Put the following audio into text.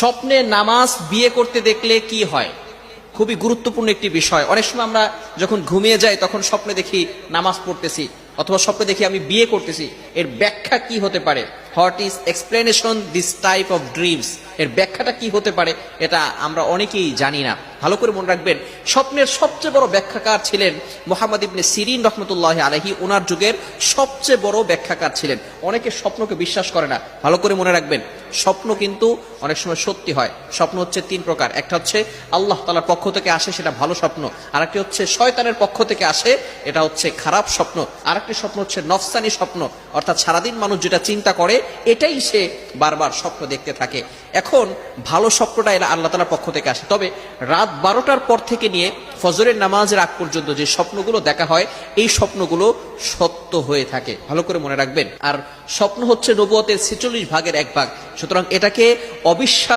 স্বপ্নে নামাজ বিয়ে করতে দেখলে কি হয়? খুবই গুরুত্বপূর্ণ একটি বিষয়। অনেক সময় আমরা যখন ঘুমিয়ে যাই তখন স্বপ্নে দেখি নামাজ পড়তেছি, অথবা স্বপ্নে দেখি আমি বিয়ে করতেছি। এর ব্যাখ্যা কি হতে পারে? What is explanation this type of dreams? এর ব্যাখ্যাটা কি হতে পারে এটা আমরা অনেকেই জানি না। ভালো করে মনে রাখবেন, স্বপ্নের সবচেয়ে বড় ব্যাখ্যাকার ছিলেন মুহাম্মদ ইবনে সিরিন রহমতুল্লাহ আলাইহি। ওনার যুগের সবচেয়ে বড় ব্যাখ্যাকার ছিলেন। অনেকে স্বপ্নকে বিশ্বাস করে না। ভালো করে মনে রাখবেন, স্বপ্ন কিন্তু অনেক সময় সত্যি হয়। স্বপ্ন হচ্ছে তিন প্রকার। একটা হচ্ছে আল্লাহ তাআলার পক্ষ থেকে আসে, সেটা ভালো স্বপ্ন। আরেকটি হচ্ছে শয়তানের পক্ষ থেকে আসে, এটা হচ্ছে খারাপ স্বপ্ন। আরেকটি স্বপ্ন হচ্ছে নফসানি স্বপ্ন, অর্থাৎ সারাদিন মানুষ যেটা চিন্তা করে এটাই সে বারবার স্বপ্ন দেখতে থাকে। এখন ভালো স্বপ্নটা এরা আল্লাহ তাআলার পক্ষ থেকে আসে। তবে রাত 12টার পর থেকে নিয়ে ফজরের নামাজের আগ পর্যন্ত যে স্বপ্নগুলো দেখা হয়, এই স্বপ্নগুলো সত্য হয়ে থাকে। ভালো করে মনে রাখবেন। আর স্বপ্ন হচ্ছে নবুয়তের 46 ভাগের 1 ভাগ। সুতরাং এটাকে অবিশ্বাস